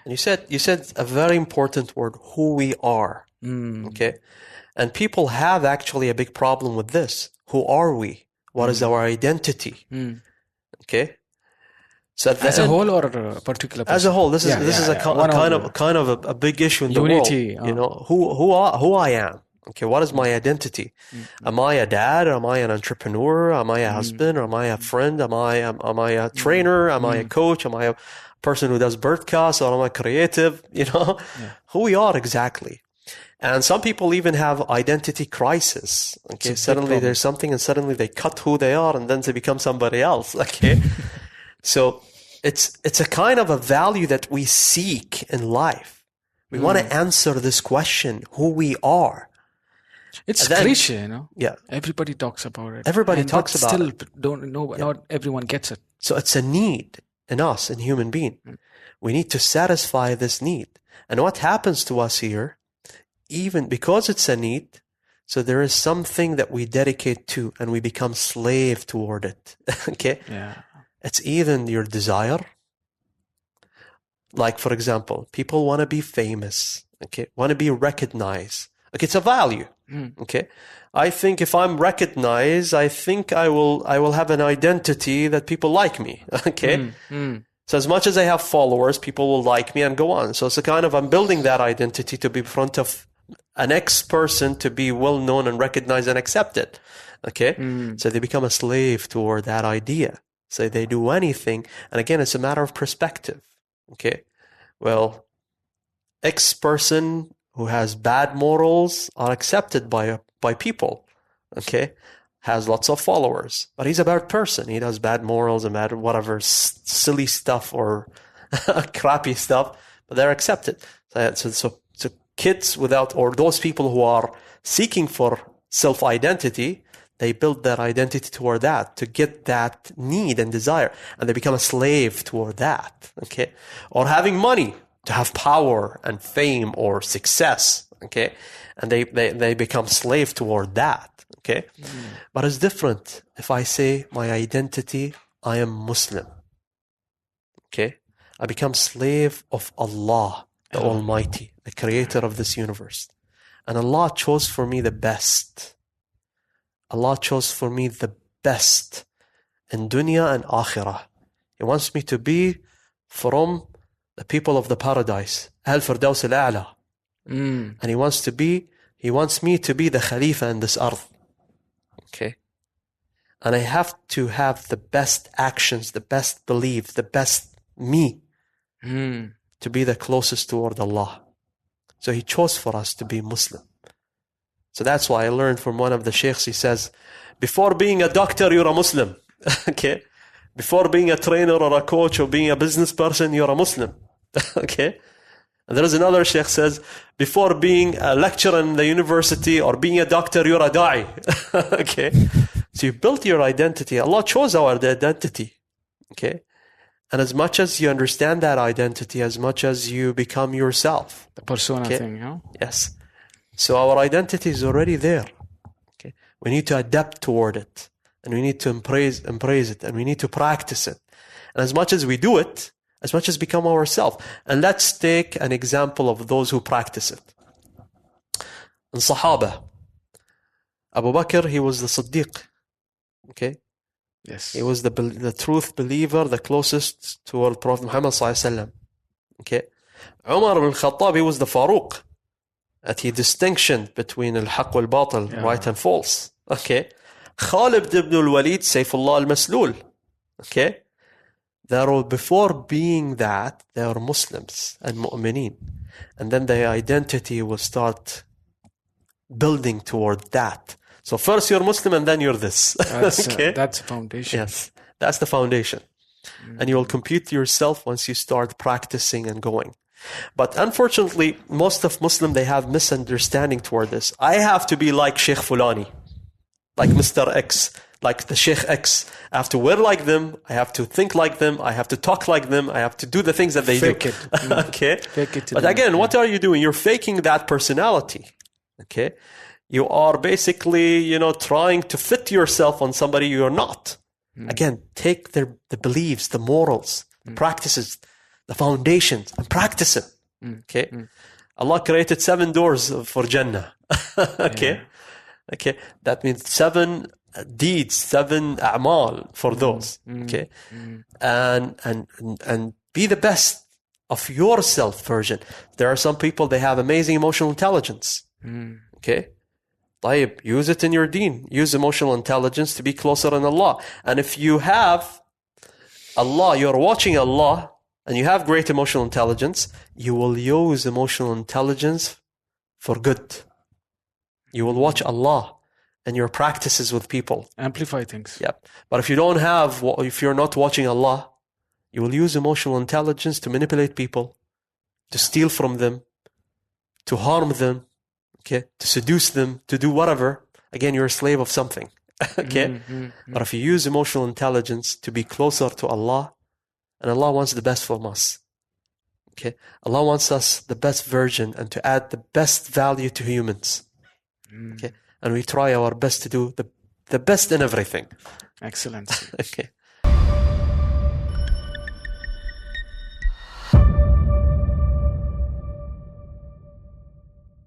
And you said a very important word, who we are. Okay? And people have actually a big problem with this. Who are we? What is our identity? Okay? So as a whole or a particular person? As a whole, this is a kind of a big issue in the world. You know, who I am. Okay, what is my identity? Am I a dad? Am I an entrepreneur? Am I a husband? Or am I a friend? Am I a trainer? Am I a coach? Am I a person who does broadcasts? Or am I creative? You know, who we are exactly. And some people even have identity crisis. Okay, suddenly there's something, and suddenly they cut who they are, and then they become somebody else. Okay, so it's a kind of a value that we seek in life. We want to answer this question, who we are. It's cliche, you know. Yeah, everybody talks about it. Everybody talks about still it. Still, don't know. Yeah. Not everyone gets it. So it's a need in us, in human being. We need to satisfy this need. And what happens to us here? Even because it's a need, so there is something that we dedicate to and we become slave toward it. Okay? Yeah. It's even your desire. Like, for example, people want to be famous. Okay? Want to be recognized. Okay, it's a value. Okay? I think if I'm recognized, I think I will have an identity that people like me. Okay? So as much as I have followers, people will like me and go on. So it's a kind of, I'm building that identity to be in front of an ex-person, to be well known and recognized and accepted. Okay? So they become a slave toward that idea. So they do anything. And again, it's a matter of perspective. Okay? Well, ex-person who has bad morals are accepted by people. Okay? Has lots of followers. But he's a bad person. He does bad morals and bad whatever silly stuff or crappy stuff. But they're accepted. So kids without, or those people who are seeking for self-identity, they build their identity toward that to get that need and desire, and they become a slave toward that. Okay, or having money to have power and fame or success. Okay, and they become slave toward that. Okay, but it's different if I say my identity, I am Muslim. Okay, I become slave of Allah, the Almighty, the creator of this universe. And Allah chose for me the best. Allah chose for me the best in dunya and akhirah. He wants me to be from the people of the paradise, Al-Firdaus al-A'la. And He wants me to be the Khalifa in this earth. Okay? And I have to have the best actions, the best beliefs, the best me to be the closest toward Allah. So He chose for us to be Muslim. So that's why I learned from one of the sheikhs, he says, before being a doctor, you're a Muslim. Okay? Before being a trainer or a coach or being a business person, you're a Muslim. Okay? And there is another sheikh says, before being a lecturer in the university or being a doctor, you're a da'i. Okay? So you built your identity. Allah chose our identity. Okay? And as much as you understand that identity, as much as you become yourself. The persona thing, huh? Yes. So our identity is already there. Okay? We need to adapt toward it. And we need to embrace it. And we need to practice it. And as much as we do it, as much as become ourselves. And let's take an example of those who practice it. In Sahaba, Abu Bakr, he was the Siddiq. Okay? Yes. He was the truth believer, the closest to our Prophet Muhammad sallallahu alaihi wasallam. Okay? Umar ibn Khattab, he was the Faruq. That he distinction between al-haq wal-batil, right and false. Okay? Khalid ibn al-Walid, Sayfullah al-Maslul. Okay? Before being that, they were Muslims and mu'mineen. And then their identity will start building toward that. So first you're Muslim and then you're this. Okay? That's the foundation. Yes, that's the foundation. And you will compute yourself once you start practicing and going. But unfortunately, most of Muslims, they have misunderstanding toward this. I have to be like Sheikh Fulani, like Mr. X, like the Sheikh X. I have to wear like them. I have to think like them. I have to talk like them. I have to do the things that they do. Okay? Fake it. But again, what are you doing? You're faking that personality. Okay? You are basically, trying to fit yourself on somebody you're not. Again, take the beliefs, the morals, the practices, the foundations, and practice it. Okay? Allah created 7 doors for Jannah. Okay? Yeah. Okay? That means 7 deeds, 7 a'mal for those. Okay? And be the best of yourself version. There are some people, they have amazing emotional intelligence. Okay? طيب, use it in your deen. Use emotional intelligence to be closer in Allah. And if you have Allah, you're watching Allah, and you have great emotional intelligence, you will use emotional intelligence for good. You will watch Allah in your practices with people. Amplify things. Yep. But if you're not watching Allah, you will use emotional intelligence to manipulate people, to steal from them, to harm them, okay, to seduce them, to do whatever. Again, you're a slave of something. Okay? But if you use emotional intelligence to be closer to Allah, and Allah wants the best from us. Okay? Allah wants us the best version and to add the best value to humans. Okay? And we try our best to do the best in everything. Excellent. Okay.